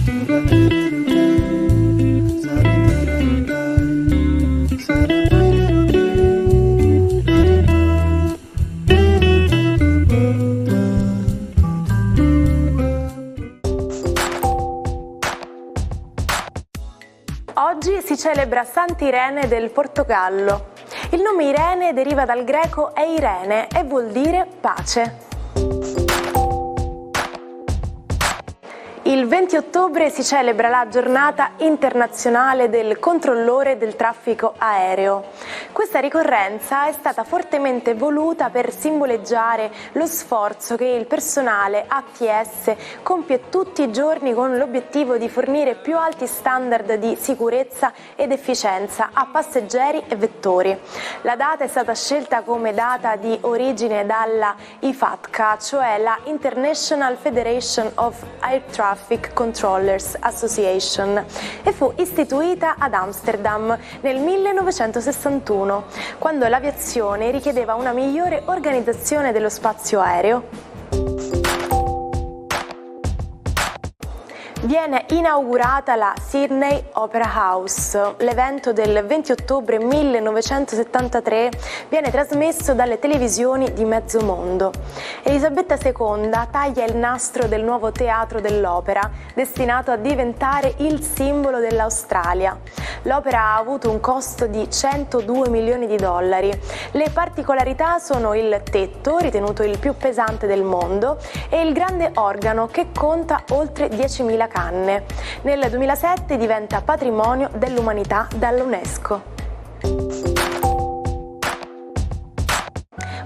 Oggi si celebra Sant'Irene del Portogallo. Il nome Irene deriva dal greco eirene e vuol dire pace. Il 20 ottobre si celebra la giornata internazionale del controllore del traffico aereo. Questa ricorrenza è stata fortemente voluta per simboleggiare lo sforzo che il personale ATS compie tutti i giorni con l'obiettivo di fornire più alti standard di sicurezza ed efficienza a passeggeri e vettori. La data è stata scelta come data di origine dalla IFATCA, cioè la International Federation of Air Traffic Controllers Association, e fu istituita ad Amsterdam nel 1961, quando l'aviazione richiedeva una migliore organizzazione dello spazio aereo. Viene inaugurata la Sydney Opera House. L'evento del 20 ottobre 1973 viene trasmesso dalle televisioni di mezzo mondo. Elisabetta II taglia il nastro del nuovo teatro dell'opera, destinato a diventare il simbolo dell'Australia. L'opera ha avuto un costo di 102 milioni di dollari. Le particolarità sono il tetto, ritenuto il più pesante del mondo, e il grande organo che conta oltre 10.000 canne. Nel 2007 diventa patrimonio dell'umanità dall'UNESCO.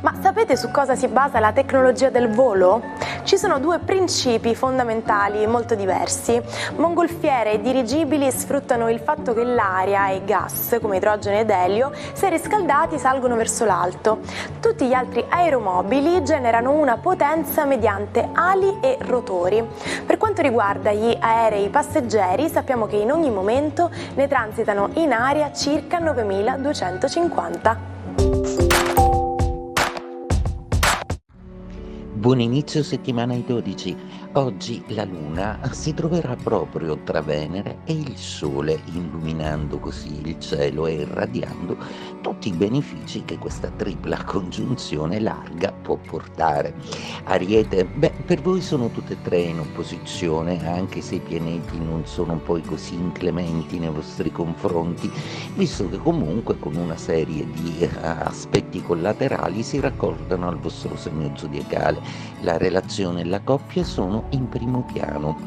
Ma sapete su cosa si basa la tecnologia del volo? Ci sono due principi fondamentali molto diversi. Mongolfiere e dirigibili sfruttano il fatto che l'aria e i gas, come idrogeno ed elio, se riscaldati salgono verso l'alto. Tutti gli altri aeromobili generano una potenza mediante ali e rotori. Per quanto riguarda gli aerei passeggeri, sappiamo che in ogni momento ne transitano in aria circa 9.250. Buon inizio settimana ai 12. Oggi la Luna si troverà proprio tra Venere e il Sole, illuminando così il cielo e irradiando tutti i benefici che questa tripla congiunzione larga può portare. Ariete, per voi sono tutte e tre in opposizione, anche se i pianeti non sono poi così inclementi nei vostri confronti, visto che comunque con una serie di aspetti collaterali si raccordano al vostro segno zodiacale. La relazione e la coppia sono in primo piano.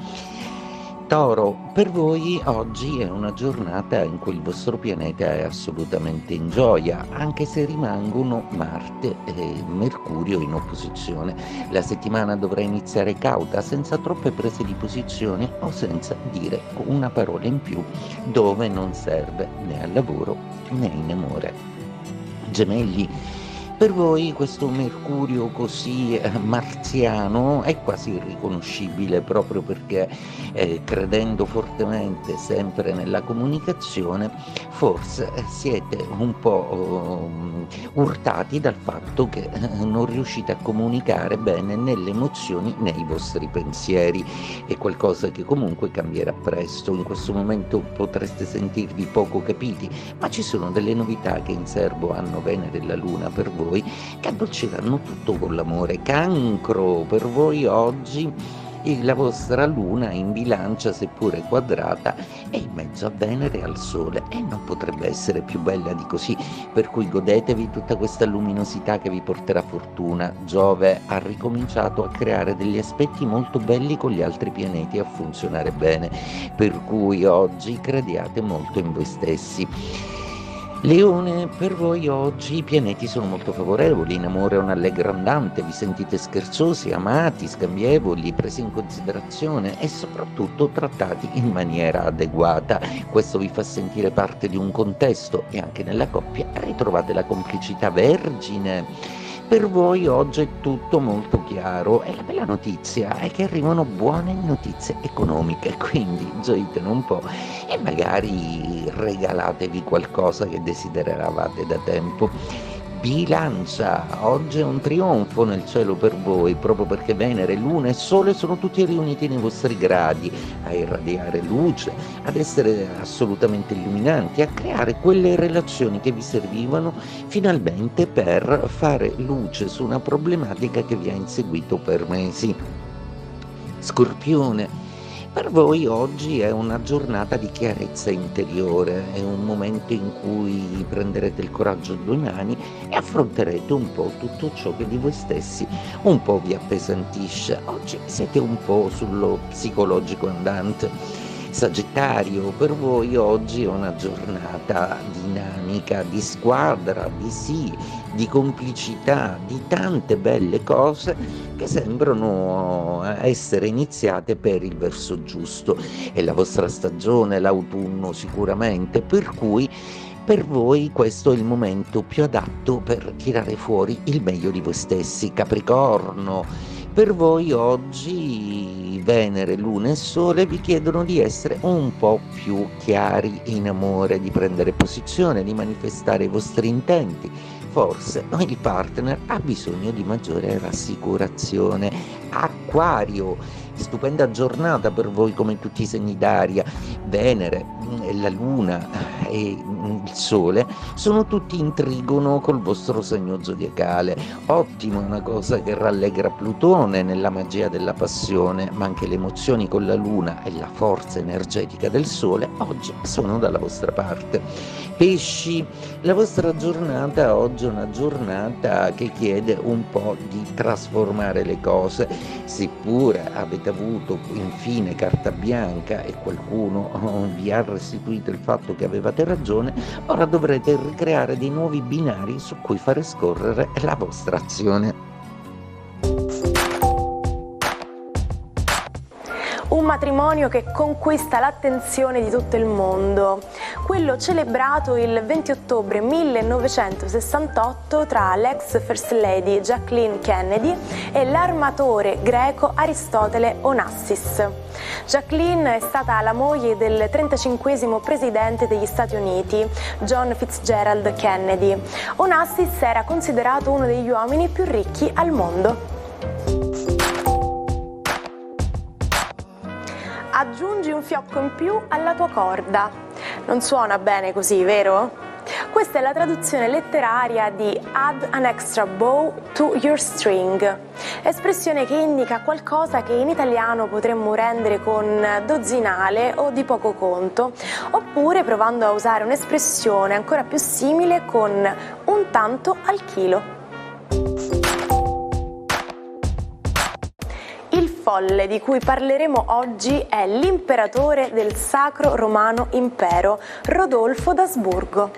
Toro, per voi oggi è una giornata in cui il vostro pianeta è assolutamente in gioia, anche se rimangono Marte e Mercurio in opposizione. La settimana dovrà iniziare cauta, senza troppe prese di posizione o senza dire una parola in più dove non serve, né al lavoro né in amore. Gemelli, per voi questo Mercurio così marziano è quasi irriconoscibile, proprio perché credendo fortemente sempre nella comunicazione, forse siete un po' urtati dal fatto che non riuscite a comunicare bene nelle emozioni nei vostri pensieri. È qualcosa che comunque cambierà presto. In questo momento potreste sentirvi poco capiti, ma ci sono delle novità che in serbo hanno Venere e la Luna per voi, che addolceranno tutto con l'amore. Cancro, per voi oggi la vostra luna in bilancia, seppure quadrata, è in mezzo a Venere e al Sole e non potrebbe essere più bella di così, per cui godetevi tutta questa luminosità che vi porterà fortuna. Giove ha ricominciato a creare degli aspetti molto belli con gli altri pianeti, a funzionare bene, per cui oggi crediate molto in voi stessi. Leone, per voi oggi i pianeti sono molto favorevoli, in amore è un allegro andante, vi sentite scherzosi, amati, scambievoli, presi in considerazione e soprattutto trattati in maniera adeguata. Questo vi fa sentire parte di un contesto e anche nella coppia ritrovate la complicità. Vergine, per voi oggi è tutto molto chiaro e la bella notizia è che arrivano buone notizie economiche, quindi gioitene un po' e magari regalatevi qualcosa che desideravate da tempo. Bilancia, oggi è un trionfo nel cielo per voi, proprio perché Venere, Luna e Sole sono tutti riuniti nei vostri gradi, a irradiare luce, ad essere assolutamente illuminanti, a creare quelle relazioni che vi servivano finalmente per fare luce su una problematica che vi ha inseguito per mesi. Scorpione, per voi oggi è una giornata di chiarezza interiore, è un momento in cui prenderete il coraggio a due mani e affronterete un po' tutto ciò che di voi stessi un po' vi appesantisce. Oggi siete un po' sullo psicologico andante. Sagittario, per voi oggi è una giornata dinamica, di squadra, di complicità, di tante belle cose che sembrano essere iniziate per il verso giusto. È la vostra stagione, l'autunno sicuramente, per cui per voi questo è il momento più adatto per tirare fuori il meglio di voi stessi. Capricorno, per voi oggi Venere, Luna e Sole vi chiedono di essere un po' più chiari in amore, di prendere posizione, di manifestare i vostri intenti. Forse il partner ha bisogno di maggiore rassicurazione. Acquario, stupenda giornata per voi come tutti i segni d'aria. Venere, la Luna e il Sole sono tutti in trigono col vostro segno zodiacale. Ottimo, è una cosa che rallegra Plutone nella magia della passione, ma anche le emozioni con la Luna e la forza energetica del Sole oggi sono dalla vostra parte. Pesci, la vostra giornata oggi è una giornata che chiede un po' di trasformare le cose, seppure avete avuto infine carta bianca e qualcuno vi ha restituito il fatto che avevate ragione, ora dovrete ricreare dei nuovi binari su cui fare scorrere la vostra azione. Un matrimonio che conquista l'attenzione di tutto il mondo, quello celebrato il 20 ottobre 1968 tra l'ex First Lady Jacqueline Kennedy e l'armatore greco Aristotele Onassis. Jacqueline è stata la moglie del 35esimo presidente degli Stati Uniti, John Fitzgerald Kennedy. Onassis era considerato uno degli uomini più ricchi al mondo. Aggiungi un fiocco in più alla tua corda. Non suona bene così, vero? Questa è la traduzione letteraria di add an extra bow to your string, espressione che indica qualcosa che in italiano potremmo rendere con dozzinale o di poco conto, oppure provando a usare un'espressione ancora più simile con un tanto al chilo. Il folle di cui parleremo oggi è l'imperatore del Sacro Romano Impero, Rodolfo d'Asburgo.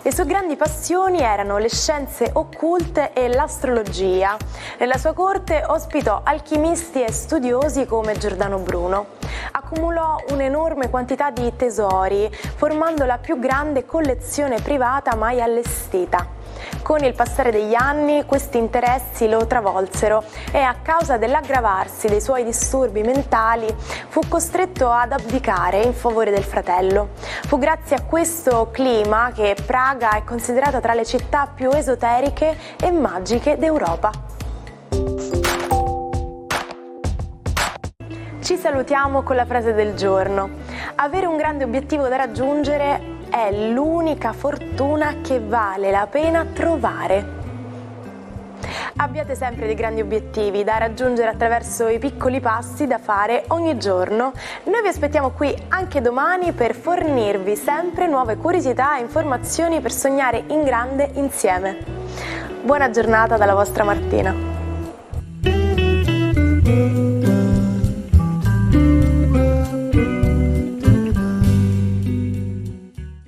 Le sue grandi passioni erano le scienze occulte e l'astrologia. Nella sua corte ospitò alchimisti e studiosi come Giordano Bruno. Accumulò un'enorme quantità di tesori, formando la più grande collezione privata mai allestita. Con il passare degli anni questi interessi lo travolsero e a causa dell'aggravarsi dei suoi disturbi mentali fu costretto ad abdicare in favore del fratello. Fu grazie a questo clima che Praga è considerata tra le città più esoteriche e magiche d'Europa. Ci salutiamo con la frase del giorno. Avere un grande obiettivo da raggiungere è l'unica fortuna che vale la pena trovare. Abbiate sempre dei grandi obiettivi da raggiungere attraverso i piccoli passi da fare ogni giorno. Noi vi aspettiamo qui anche domani per fornirvi sempre nuove curiosità e informazioni per sognare in grande insieme. Buona giornata dalla vostra Martina.